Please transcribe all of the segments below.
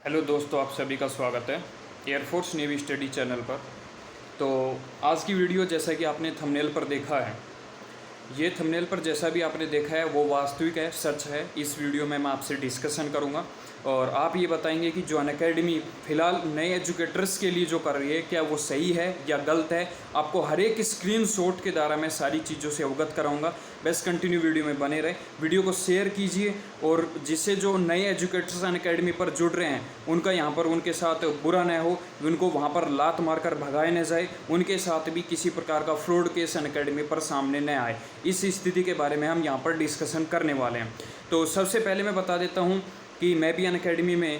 Hello दोस्तों, आप सभी का स्वागत है एयरफोर्स नेवी स्टडी चैनल पर। तो आज की वीडियो जैसा कि आपने थंबनेल पर देखा है, ये थंबनेल पर जैसा भी आपने देखा है वो वास्तविक है, सच है। इस वीडियो में मैं आपसे डिस्कशन करूंगा और आप ये बताएंगे कि जो अनअकैडमी फ़िलहाल नए एजुकेटर्स के लिए जो कर रही है, क्या वो सही है या गलत है। आपको हर एक स्क्रीनशॉट के द्वारा मैं सारी चीज़ों से अवगत कराऊंगा। बस कंटिन्यू वीडियो में बने रहे, वीडियो को शेयर कीजिए और जिससे जो नए एजुकेटर्स अनअकैडमी पर जुड़ रहे हैं उनका यहाँ पर उनके साथ बुरा न हो, उनको वहाँ पर लात मारकर भगाया न जाए, उनके साथ भी किसी प्रकार का फ्रॉड केस अनअकैडमी पर सामने न आए। इस स्थिति के बारे में हम यहाँ पर डिस्कशन करने वाले हैं। तो सबसे पहले मैं बता देता हूँ कि मैं भी अनअकैडमी में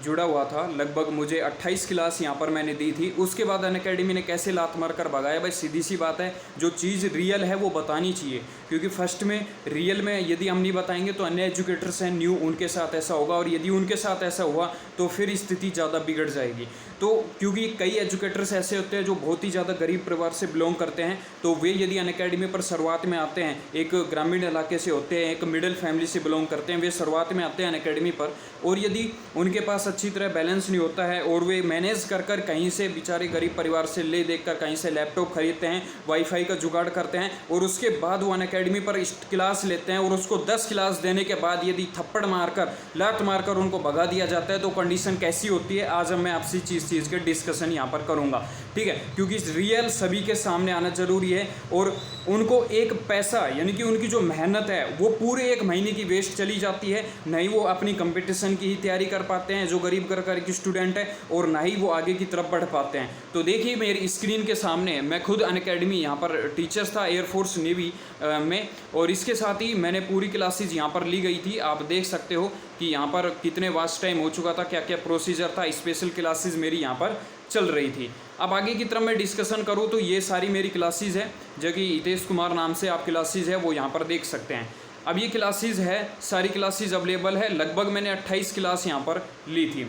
जुड़ा हुआ था। लगभग मुझे 28 क्लास यहाँ पर मैंने दी थी। उसके बाद अनअकैडमी ने कैसे लात मार कर भगाया, भाई सीधी सी बात है, जो चीज़ रियल है वो बतानी चाहिए, क्योंकि फर्स्ट में रियल में यदि हम नहीं बताएंगे तो अन्य एजुकेटर्स हैं न्यू, उनके साथ ऐसा होगा और यदि उनके साथ ऐसा हुआ तो फिर स्थिति ज़्यादा बिगड़ जाएगी। तो क्योंकि कई एजुकेटर्स ऐसे होते हैं जो बहुत ही ज़्यादा गरीब परिवार से बिलोंग करते हैं, तो वे यदि अनअकैडमी पर शुरुआत में आते हैं, एक ग्रामीण इलाके से होते हैं, एक मिडिल फैमिली से बिलोंग करते हैं, वे शुरुआत में आते हैं अनअकैडमी पर, और यदि उनके पास अच्छी तरह बैलेंस नहीं होता है और वे मैनेज कर कर कहीं से बेचारे गरीब परिवार से ले देख कर कहीं से लैपटॉप खरीदते हैं, वाईफाई का जुगाड़ करते हैं और उसके बाद वो अनअकैडमी पर क्लास लेते हैं और उसको 10 क्लास देने के बाद यदि थप्पड़ मारकर लात मारकर उनको भगा दिया जाता है तो कंडीशन कैसी होती है, आज मैं आपसे चीज़ के डिस्कशन यहाँ पर करूँगा। ठीक है, क्योंकि रियल सभी के सामने आना जरूरी है और उनको एक पैसा यानी कि उनकी जो मेहनत है वो पूरे एक महीने की वेस्ट चली जाती है। नहीं वो अपनी कंपटीशन की ही तैयारी कर पाते हैं जो गरीब घर के स्टूडेंट है, और ना ही वो आगे की तरफ बढ़ पाते हैं। तो देखिए मेरी स्क्रीन के सामने मैं खुद अनअकैडमी यहाँ पर टीचर्स था एयरफोर्स नेवी में, और इसके साथ ही मैंने पूरी क्लासेज यहाँ पर ली गई थी। आप देख सकते हो कि यहाँ पर कितने वास्ट टाइम हो चुका था, क्या क्या प्रोसीजर था, स्पेशल क्लासेज मेरी यहाँ पर चल रही थी। अब आगे की तरफ मैं डिस्कशन करूँ तो ये सारी मेरी क्लासेज है, जो कि हितेश कुमार नाम से आप क्लासेज है वो यहाँ पर देख सकते हैं। अब ये क्लासेज है, सारी क्लासेज अवेलेबल है। लगभग मैंने 28 क्लास यहाँ पर ली थी।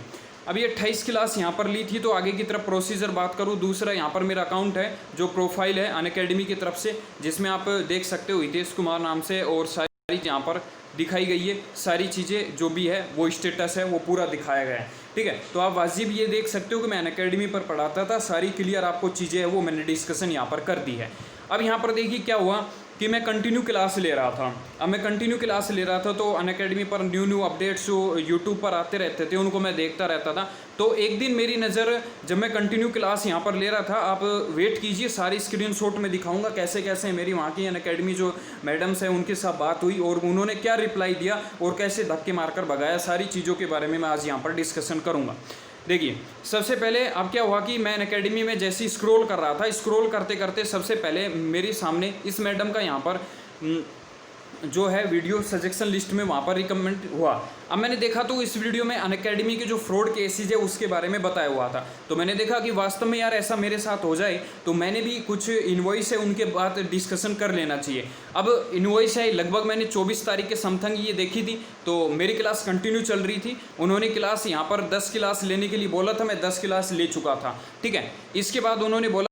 अब ये 28 क्लास यहाँ पर ली थी। तो आगे की तरफ प्रोसीजर बात करूँ, दूसरा यहाँ पर मेरा अकाउंट है जो प्रोफाइल है अनअकैडमी की तरफ से, जिसमें आप देख सकते हो हितेश कुमार नाम से, और सारी यहाँ पर दिखाई गई है सारी चीज़ें, जो भी है वो स्टेटस है वो पूरा दिखाया गया है। ठीक है, तो आप वाजिब ये देख सकते हो कि मैं अनअकैडमी पर पढ़ाता था, सारी क्लियर आपको चीज़ें है वो मैंने डिस्कशन यहाँ पर कर दी है। अब यहाँ पर देखिए क्या हुआ कि मैं कंटिन्यू क्लास ले रहा था। अब मैं कंटिन्यू क्लास ले रहा था तो अनअकैडमी पर न्यू अपडेट्स जो यूट्यूब पर आते रहते थे उनको मैं देखता रहता था। तो एक दिन मेरी नज़र, जब मैं कंटिन्यू क्लास यहाँ पर ले रहा था, आप वेट कीजिए, सारी स्क्रीनशॉट में दिखाऊंगा कैसे कैसे मेरी वहाँ की अनअकैडमी जो मैडम्स हैं उनके साथ बात हुई और उन्होंने क्या रिप्लाई दिया और कैसे धक्के मारकर भगाया, सारी चीज़ों के बारे में मैं आज यहाँ पर डिस्कशन करूँगा। देखिए सबसे पहले अब क्या हुआ कि मैं अनअकैडमी में जैसे ही स्क्रॉल कर रहा था, स्क्रॉल करते करते सबसे पहले मेरे सामने इस मैडम का यहाँ पर जो है वीडियो सजेशन लिस्ट में वहाँ पर रिकमेंड हुआ। अब मैंने देखा तो इस वीडियो में अनअकैडमी के जो फ्रॉड केसेज है उसके बारे में बताया हुआ था। तो मैंने देखा कि वास्तव में यार ऐसा मेरे साथ हो जाए तो मैंने भी कुछ इनवॉइस है उनके बाद डिस्कशन कर लेना चाहिए। अब इनवॉइस है लगभग मैंने 24 तारीख के समथिंग ये देखी थी। तो मेरी क्लास कंटिन्यू चल रही थी, उन्होंने क्लास यहाँ पर 10 क्लास लेने के लिए बोला था, मैं 10 क्लास ले चुका था। ठीक है, इसके बाद उन्होंने बोला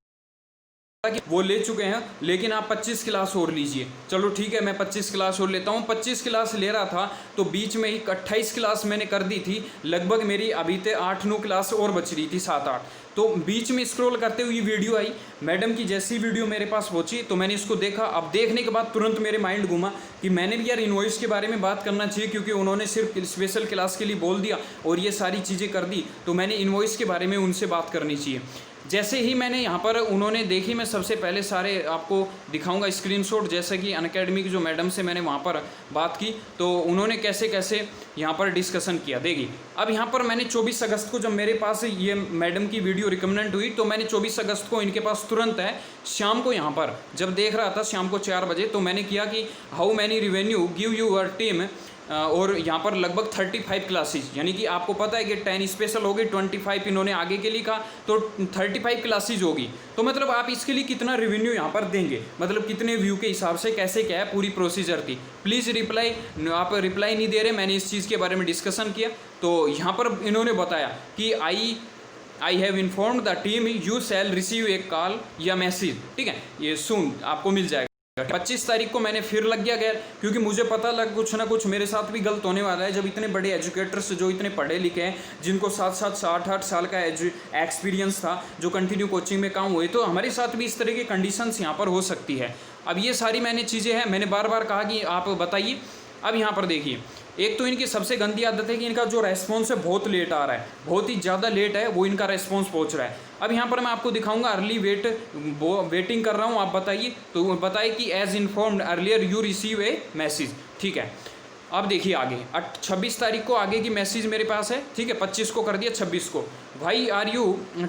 कि वो ले चुके हैं लेकिन आप 25 क्लास और लीजिए। चलो ठीक है, मैं 25 क्लास और लेता हूँ। 25 क्लास ले रहा था तो बीच में ही 28 क्लास मैंने कर दी थी। लगभग मेरी अभी तक 8-9 क्लास और बच रही थी, 7-8। तो बीच में स्क्रॉल करते हुए वीडियो आई मैडम की। जैसी वीडियो मेरे पास पहुंची तो मैंने इसको देखा। अब देखने के बाद तुरंत मेरे माइंड घूमा कि मैंने भी यार इनवॉइस के बारे में बात करना चाहिए, क्योंकि उन्होंने सिर्फ स्पेशल क्लास के लिए बोल दिया और ये सारी चीज़ें कर दी, तो मैंने इनवॉइस के बारे में उनसे बात करनी चाहिए। जैसे ही मैंने यहाँ पर उन्होंने देखी, मैं सबसे पहले सारे आपको दिखाऊंगा स्क्रीनशॉट, जैसे कि अनअकैडमी की जो मैडम से मैंने वहाँ पर बात की तो उन्होंने कैसे कैसे यहाँ पर डिस्कशन किया। देखिए अब यहाँ पर मैंने 24 अगस्त को जब मेरे पास ये मैडम की वीडियो रिकमेंड हुई तो मैंने 24 अगस्त को इनके पास तुरंत है शाम को यहाँ पर जब देख रहा था शाम को 4 बजे, तो मैंने किया कि how many revenue give your team, और यहाँ पर लगभग 35 क्लासेज, यानी कि आपको पता है कि 10 स्पेशल हो गई, 25 इन्होंने आगे के लिए कहा, तो 35 क्लासेज होगी। तो मतलब आप इसके लिए कितना रेवेन्यू यहाँ पर देंगे, मतलब कितने व्यू के हिसाब से कैसे क्या है पूरी प्रोसीजर थी। प्लीज़ रिप्लाई, आप रिप्लाई नहीं दे रहे। मैंने इस चीज़ के बारे में डिस्कशन किया तो यहाँ पर इन्होंने बताया कि I have informed the team you shall receive A call या मैसेज। ठीक है, ये सुन आपको मिल जाएगा। 25 तारीख को मैंने फिर लग गया, क्योंकि मुझे पता लग कुछ ना कुछ मेरे साथ भी गलत होने वाला है। जब इतने बड़े एजुकेटर्स जो इतने पढ़े लिखे हैं, जिनको 7-8 साल का एक्सपीरियंस था, जो कंटिन्यू कोचिंग में काम हुए, तो हमारे साथ भी इस तरह की कंडीशंस यहाँ पर हो सकती है। अब ये सारी मैंने चीज़ें हैं, मैंने बार बार कहा कि आप बताइए। अब यहाँ पर देखिए, एक तो इनकी सबसे गंदी आदत है कि इनका जो रेस्पॉन्स है बहुत लेट आ रहा है, बहुत ही ज़्यादा लेट है वो इनका रेस्पॉन्स पहुंच रहा है। अब यहाँ पर मैं आपको दिखाऊंगा अर्ली वेटिंग कर रहा हूँ, आप बताइए। तो बताइए कि as informed earlier you receive a message, ठीक है। अब देखिए आगे 26 तारीख को आगे की मैसेज मेरे पास है, ठीक है। 25 को कर दिया, 26 को, भाई are you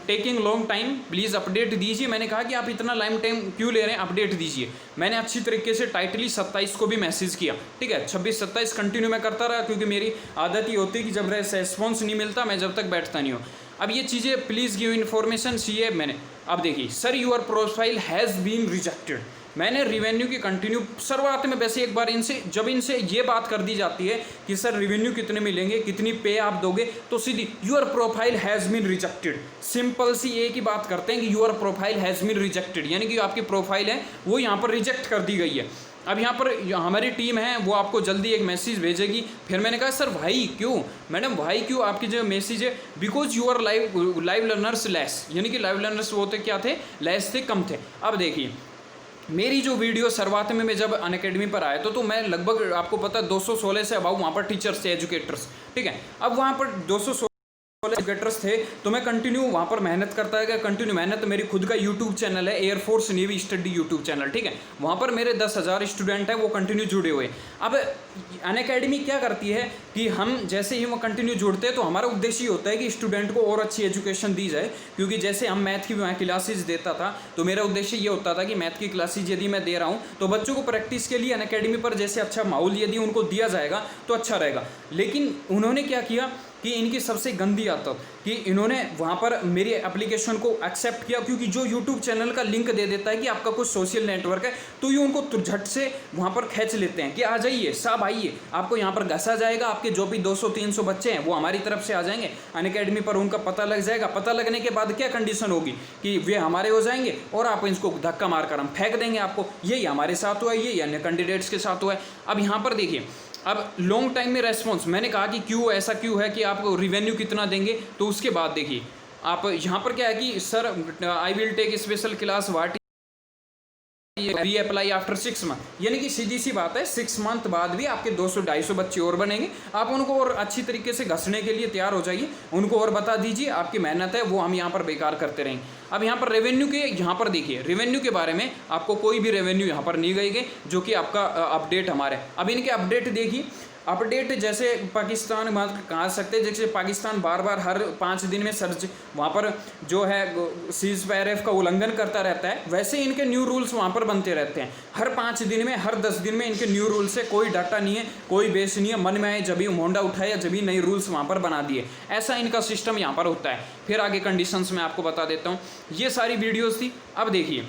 taking long time, please update दीजिए। मैंने कहा कि आप इतना लॉन्ग टाइम क्यों ले रहे हैं, अपडेट दीजिए। मैंने अच्छी तरीके से टाइटली 27 को भी मैसेज किया, ठीक है। 26-27 कंटिन्यू मैं करता रहा, क्योंकि मेरी आदत ही होती है कि जब रेस्पॉन्स नहीं मिलता मैं जब तक बैठता नहीं हूँ। अब ये चीज़ें प्लीज़ गिव इन्फॉर्मेशन चाहिए मैंने। अब देखिए, sir your profile has been rejected. मैंने रिवेन्यू की कंटिन्यू शुरुआत में वैसे एक बार जब इनसे ये बात कर दी जाती है कि सर रिवेन्यू कितने मिलेंगे, कितनी पे आप दोगे, तो सीधी your profile has been rejected, simple सी एक ही बात करते हैं कि your profile has been rejected, यानी कि आपकी प्रोफाइल है वो यहाँ पर रिजेक्ट कर दी गई है। अब यहाँ पर हमारी टीम है वो आपको जल्दी एक मैसेज भेजेगी। फिर मैंने कहा सर भाई क्यों, मैडम भाई क्यों, आपकी जो मैसेज है because you are live learners less, यानी कि लाइव लर्नर्स वो थे क्या थे, लेस थे, कम थे। अब देखिए मेरी जो वीडियो शुरुआत में मैं जब अनअकैडमी पर आया तो मैं लगभग आपको पता 216 से अबाउ वहाँ पर टीचर्स थे, एजुकेटर्स, ठीक है। अब वहाँ पर 216 एजुकेटर्स थे, तो मैं कंटिन्यू वहाँ पर मेहनत करता है, कंटिन्यू मेहनत। मेरी खुद का यूट्यूब चैनल है, air force navy study YouTube channel, ठीक है। वहाँ पर मेरे 10,000 स्टूडेंट हैं, वो कंटिन्यू जुड़े हुए। अब अनअकैडमी क्या करती है कि हम जैसे ही वो कंटिन्यू जुड़ते हैं तो हमारा उद्देश्य ये होता है कि स्टूडेंट को और अच्छी एजुकेशन दी जाए, क्योंकि जैसे हम मैथ की वहाँ क्लासेज देता था, तो मेरा उद्देश्य ये होता था कि मैथ की क्लासेज यदि मैं दे रहा हूँ तो बच्चों को प्रैक्टिस के लिए अनअकैडमी पर जैसे अच्छा माहौल यदि उनको दिया जाएगा तो अच्छा रहेगा। लेकिन उन्होंने क्या किया कि इनकी सबसे गंदी आदत कि इन्होंने वहाँ पर मेरी एप्लीकेशन को एक्सेप्ट किया, क्योंकि जो यूट्यूब चैनल का लिंक दे देता है कि आपका कुछ सोशल नेटवर्क है, तो ये उनको झट से वहाँ पर खींच लेते हैं कि आ जाइए साहब, आइए, आपको यहाँ पर घसा जाएगा, आपके जो भी 200-300 बच्चे हैं वो हमारी तरफ से आ जाएंगे, अनअकैडमी पर उनका पता लग जाएगा। पता लगने के बाद क्या कंडीशन होगी कि वे हमारे हो जाएंगे और आप इसको धक्का मारकर हम फेंक देंगे आपको। यही हमारे साथ हुआ है, यही अन्य कैंडिडेट्स के साथ हुआ है। अब यहाँ पर देखिए, अब लॉन्ग टाइम में रेस्पॉन्स मैंने कहा कि क्यों ऐसा क्यों है कि आप रिवेन्यू कितना देंगे, तो उसके बाद देखिए आप यहाँ पर क्या है कि sir I will take special class what reapply after 6 month, यानी कि सीधी सी बात है 6 मंथ बाद भी आपके 200-250 बच्चे और बनेंगे। आप उनको और अच्छी तरीके से घसने के लिए तैयार हो जाइए, उनको और बता दीजिए आपकी मेहनत है वो हम यहाँ पर बेकार करते रहेंगे। अब यहाँ पर रेवेन्यू के यहाँ पर देखिए, रेवेन्यू के बारे में आपको कोई भी रेवेन्यू यहाँ पर नहीं गई जो कि आपका अपडेट हमारे। अब इनके अपडेट देखिए, अपडेट जैसे पाकिस्तान कहा सकते हैं, जैसे पाकिस्तान बार बार हर 5 दिन में सर्च वहाँ पर जो है सीज फायर का उल्लंघन करता रहता है, वैसे इनके न्यू रूल्स वहाँ पर बनते रहते हैं। हर 5 दिन में, हर 10 दिन में इनके न्यू रूल्स है, कोई डाटा नहीं है, कोई बेस नहीं है, मन में आए जब भी मोंडा उठाया जब भी नए रूल्स वहाँ पर बना दिए, ऐसा इनका सिस्टम यहाँ पर होता है। फिर आगे कंडीशंस में आपको बता देता हूँ, ये सारी वीडियोज़ थी। अब देखिए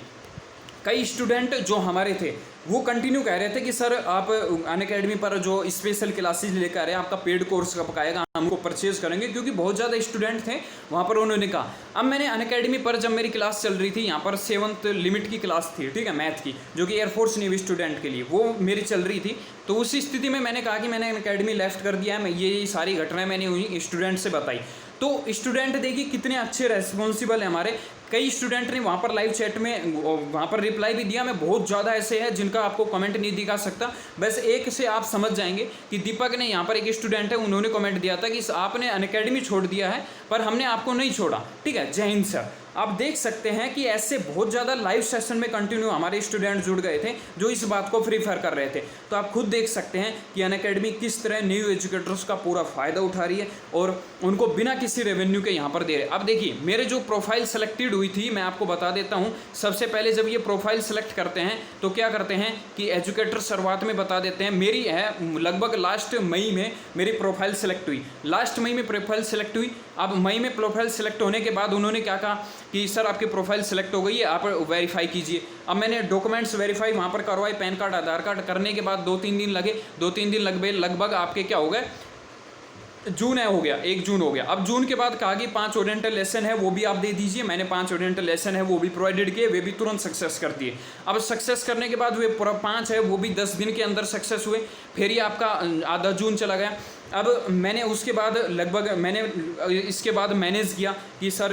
कई स्टूडेंट जो हमारे थे वो कंटिन्यू कह रहे थे कि सर आप अनअकैडमी पर जो स्पेशल क्लासेज लेकर आ रहे हैं, आपका पेड कोर्स कब आएगा, हमको परचेज करेंगे, क्योंकि बहुत ज़्यादा स्टूडेंट थे वहाँ पर। उन्होंने कहा अब मैंने अनअकैडमी पर जब मेरी क्लास चल रही थी, यहाँ पर 7th लिमिट की क्लास थी, ठीक है, मैथ की, जो कि एयरफोर्स नेवी स्टूडेंट के लिए वो मेरी चल रही थी। तो उसी स्थिति में मैंने कहा कि मैंने अनअकैडमी लेफ्ट कर दिया है, मैं ये सारी घटनाएं मैंने उन्हीं स्टूडेंट से बताई। तो स्टूडेंट देखिए कितने अच्छे रेस्पॉन्सिबल हैं हमारे। कई स्टूडेंट ने वहाँ पर लाइव चैट में वहाँ पर रिप्लाई भी दिया। मैं बहुत ज़्यादा ऐसे हैं जिनका आपको कमेंट नहीं दिखा सकता, बस एक से आप समझ जाएंगे कि दीपक ने, यहाँ पर एक स्टूडेंट है, उन्होंने कमेंट दिया था कि आपने अनअकैडमी छोड़ दिया है पर हमने आपको नहीं छोड़ा, ठीक है, जय हिंद सर। आप देख सकते हैं कि ऐसे बहुत ज़्यादा लाइव सेशन में कंटिन्यू हमारे स्टूडेंट जुड़ गए थे जो इस बात को प्रीफर कर रहे थे। तो आप खुद देख सकते हैं कि अनअकैडमी किस तरह न्यू एजुकेटर्स का पूरा फ़ायदा उठा रही है और उनको बिना किसी रेवेन्यू के यहाँ पर दे रहे। अब देखिए मेरे जो प्रोफाइल सेलेक्टेड हुई थी, मैं आपको बता देता हूँ। सबसे पहले जब ये प्रोफाइल सेलेक्ट करते हैं तो क्या करते हैं कि एजुकेटर शुरुआत में बता देते हैं, मेरी है लगभग लास्ट मई में मेरी प्रोफाइल सेलेक्ट हुई, लास्ट मई में प्रोफाइल सेलेक्ट हुई। अब मई में प्रोफाइल सेलेक्ट होने के बाद उन्होंने क्या कहा कि सर आपकी प्रोफाइल सेलेक्ट हो गई है, आप वेरीफाई कीजिए। अब मैंने डॉक्यूमेंट्स वेरीफाई वहाँ पर करवाए, पैन कार्ड, आधार कार्ड, करने के बाद 2-3 दिन लगे। 2-3 दिन लगभग आपके क्या हो गए, जून है, हो गया 1 जून हो गया। अब जून के बाद कहा कि 5 ओरिएंटल लेसन है वो भी आप दे दीजिए। मैंने 5 ओरिएंटल लेसन है वो भी प्रोवाइडेड किए, वे भी तुरंत सक्सेस कर दिए। अब सक्सेस करने के बाद वे 5 है वो भी 10 दिन के अंदर सक्सेस हुए। फिर ये आपका आधा जून चला गया। अब मैंने उसके बाद लगभग मैंने इसके बाद मैनेज किया कि सर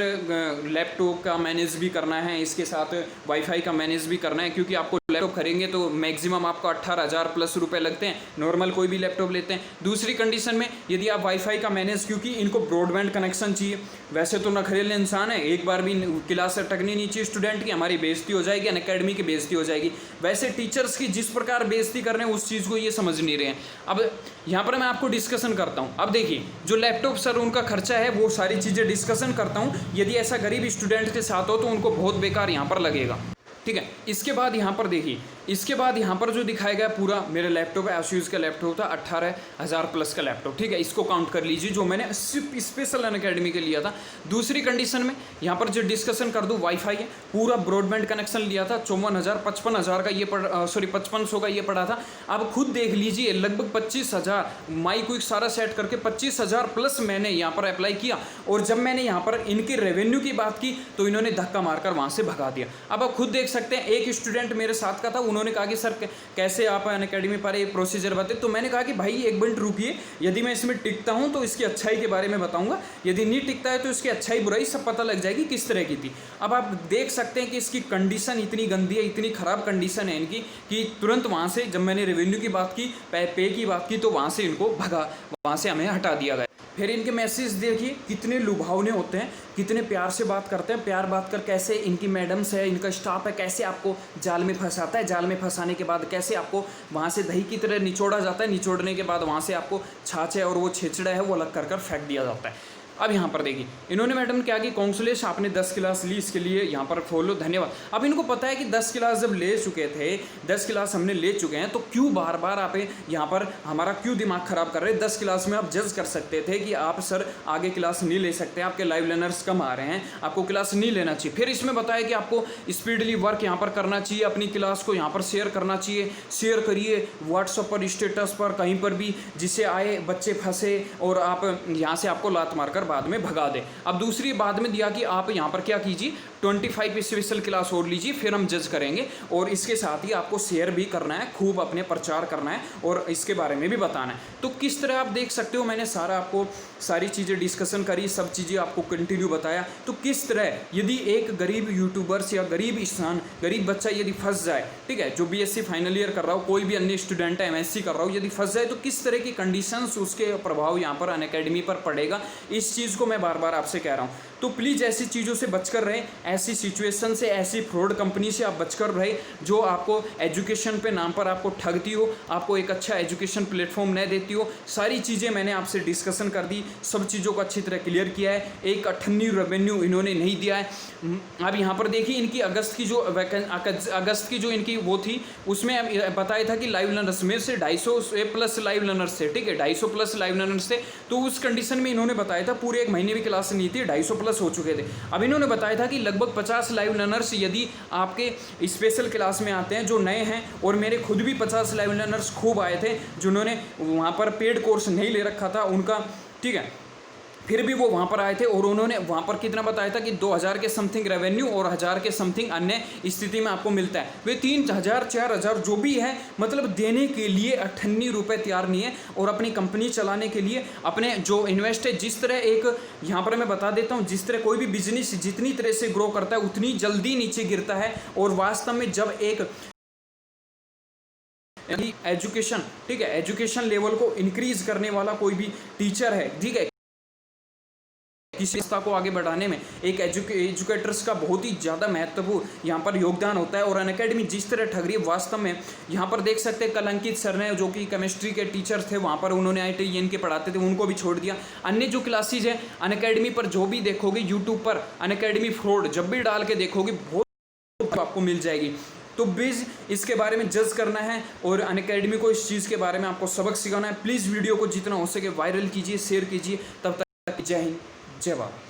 लैपटॉप का मैनेज भी करना है, इसके साथ वाईफाई का मैनेज भी करना है, क्योंकि आपको लैपटॉप खरीदेंगे तो मैक्सिमम आपको 18,000 प्लस रुपए लगते हैं, नॉर्मल कोई भी लैपटॉप लेते हैं। दूसरी कंडीशन में यदि आप वाईफाई का मैनेज, क्योंकि इनको ब्रॉडबैंड कनेक्शन चाहिए। वैसे तो नखरेले इंसान है, एक बार भी क्लास अटकनी नहीं चाहिए स्टूडेंट की, हमारी बेइज्जती हो जाएगी, अनअकैडमी की बेइज्जती हो जाएगी। वैसे टीचर्स की जिस प्रकार बेइज्जती कर रहे हैं उस चीज़ को ये समझ नहीं रहे हैं। अब यहाँ पर मैं आपको डिस्कशन करता हूँ। अब देखिए जो लैपटॉप सर उनका खर्चा है वो सारी चीज़ें डिस्कसन करता हूँ। यदि ऐसा गरीब स्टूडेंट के साथ हो तो उनको बहुत बेकार यहाँ पर लगेगा, ठीक है। इसके बाद यहाँ पर देखिए, इसके बाद यहाँ पर जो दिखाया गया पूरा मेरा लैपटॉप है, एसूस का लैपटॉप था 18,000 प्लस का लैपटॉप, ठीक है। इसको काउंट कर लीजिए जो मैंने सिर्फ स्पेशल अनअकैडमी के लिया था। दूसरी कंडीशन में यहाँ पर जो डिस्कशन कर दूँ, वाईफाई है, पूरा ब्रॉडबैंड कनेक्शन लिया था 54,000 55,000 का ये 5500 का ये पड़ा था। आप खुद देख लीजिए लगभग 25,000 माई क्विक सारा सेट करके 25,000 प्लस मैंने यहाँ पर अप्लाई किया। और जब मैंने यहाँ पर इनके रेवेन्यू की बात की तो इन्होंने धक्का मारकर वहाँ से भगा दिया। अब आप खुद देख सकते हैं, एक स्टूडेंट मेरे साथ का था, उन्होंने कहा कि सर कैसे आप अनअकैडमी पर ये प्रोसीजर बताए। तो मैंने कहा कि भाई एक मिनट रुकिए, यदि मैं इसमें टिकता हूँ तो इसकी अच्छाई के बारे में बताऊंगा, यदि नहीं टिकता है तो इसकी अच्छाई बुराई सब पता लग जाएगी किस तरह की थी। अब आप देख सकते हैं कि इसकी कंडीशन इतनी गंदी है, इतनी ख़राब कंडीशन है इनकी कि तुरंत वहाँ से जब मैंने रेवेन्यू की बात की, पे की बात की, तो वहाँ से इनको भगा, वहाँ से हमें हटा दिया गया। फिर इनके मैसेज देखिए कितने लुभावने होते हैं, कितने प्यार से बात करते हैं। प्यार बात कर कैसे इनकी मैडम्स है, इनका स्टाफ है, कैसे आपको जाल में फंसाता है, जाल में फंसाने के बाद कैसे आपको वहाँ से दही की तरह निचोड़ा जाता है, निचोड़ने के बाद वहाँ से आपको छाछ है और वो छिछड़ा है वो अलग कर फेंक दिया जाता है। अब यहाँ पर देखिए इन्होंने मैडम क्या कि काउंसलेश आपने 10 क्लास ली, इसके लिए यहाँ पर फॉलो धन्यवाद। अब इनको पता है कि 10 क्लास जब ले चुके थे, 10 क्लास हमने ले चुके हैं, तो क्यों बार बार आप यहाँ पर हमारा क्यों दिमाग ख़राब कर रहे हैं। 10 क्लास में आप जज कर सकते थे कि आप सर आगे क्लास नहीं ले सकते, आपके लाइव लर्नर्स कम आ रहे हैं, आपको क्लास नहीं लेना चाहिए। फिर इसमें बताया कि आपको स्पीडली वर्क यहाँ पर करना चाहिए, अपनी क्लास को यहाँ पर शेयर करना चाहिए। शेयर करिए व्हाट्सएप पर, स्टेटस पर, कहीं पर भी, जिससे आए बच्चे फंसे और आप यहाँ से आपको लात मारकर बाद में भगा दे। अब दूसरी बाद में दिया कि आप यहाँ पर क्या कीजिए, 25 स्पेशल क्लास और लीजिए, फिर हम जज करेंगे। और इसके साथ ही आपको शेयर भी करना है, खूब अपने प्रचार करना है और इसके बारे में भी बताना है। तो किस तरह आप देख सकते हो, मैंने सारा आपको सारी चीज़ें डिस्कशन करी, सब चीज़ें आपको कंटिन्यू बताया। तो किस तरह यदि एक गरीब यूट्यूबर्स या गरीब इंसान, गरीब बच्चा यदि फंस जाए, ठीक है, जो BSc फाइनल ईयर कर रहा हो, कोई भी अन्य स्टूडेंट है MSc कर रहा हो, यदि फंस जाए तो किस तरह की कंडीशंस, उसके प्रभाव यहाँ पर अनअकैडमी पर पड़ेगा, इस चीज़ को मैं बार बार आपसे कह रहा हूँ। तो प्लीज़ ऐसी चीज़ों से बचकर रहें, ऐसी सिचुएशन से, ऐसी फ्रॉड कंपनी से आप बचकर रहे जो आपको एजुकेशन पे नाम पर आपको ठगती हो, आपको एक अच्छा एजुकेशन प्लेटफॉर्म नहीं देती हो। सारी चीज़ें मैंने आपसे डिस्कशन कर दी, सब चीज़ों को अच्छी तरह क्लियर किया है। एक 18 रेवेन्यू इन्होंने नहीं दिया है। अब यहाँ पर देखिए इनकी अगस्त की जो इनकी वो थी, उसमें बताया था कि लाइव लर्नर्स में से 250 प्लस लाइव लर्नर्स थे, ठीक है, 250 प्लस लाइव लर्नर्स थे। तो उस कंडीशन में इन्होंने बताया था पूरे एक महीने भी क्लास नहीं थी, 250 प्लस हो चुके थे। अब इन्होंने बताया था कि लगभग 50 लाइव लर्नर्स यदि आपके स्पेशल क्लास में आते हैं जो नए हैं, और मेरे खुद भी 50 लाइव लर्नर्स खूब आए थे जिन्होंने वहाँ पर पेड कोर्स नहीं ले रखा था उनका, ठीक है, फिर भी वो वहाँ पर आए थे और उन्होंने वहाँ पर कितना बताया था कि 2000 के समथिंग रेवेन्यू और 1000 के समथिंग अन्य स्थिति में आपको मिलता है। वे 3000 4000 जो भी है मतलब देने के लिए 98 रुपये तैयार नहीं है। और अपनी कंपनी चलाने के लिए अपने जो इन्वेस्ट है, जिस तरह एक यहाँ पर मैं बता देता हूँ, जिस तरह कोई भी बिजनेस जितनी तरह से ग्रो करता है उतनी जल्दी नीचे गिरता है। और वास्तव में जब एक एजुकेशन, ठीक है, एजुकेशन लेवल को इंक्रीज करने वाला कोई भी टीचर है, ठीक है, किसी संस्था को आगे बढ़ाने में एक एजुकेटर्स का बहुत ही ज़्यादा महत्वपूर्ण यहाँ पर योगदान होता है। और अनअकैडमी जिस तरह ठग रही है, वास्तव में यहाँ पर देख सकते हैं कल अंकित सर ने, जो कि केमिस्ट्री के टीचर थे, वहाँ पर उन्होंने IITN के पढ़ाते थे, उनको भी छोड़ दिया। अन्य जो क्लासेज है अनअकैडमी पर जो भी देखोगे यूट्यूब पर, अनअकैडमी फ्रॉड जब भी डाल के देखोगे बहुत आपको मिल जाएगी। तो प्लीज़ इसके बारे में जज करना है और अनअकैडमी को इस चीज़ के बारे में आपको सबक सिखाना है। प्लीज़ वीडियो को जितना हो सके वायरल कीजिए, शेयर कीजिए। तब तक जय हिंद, जय भारत।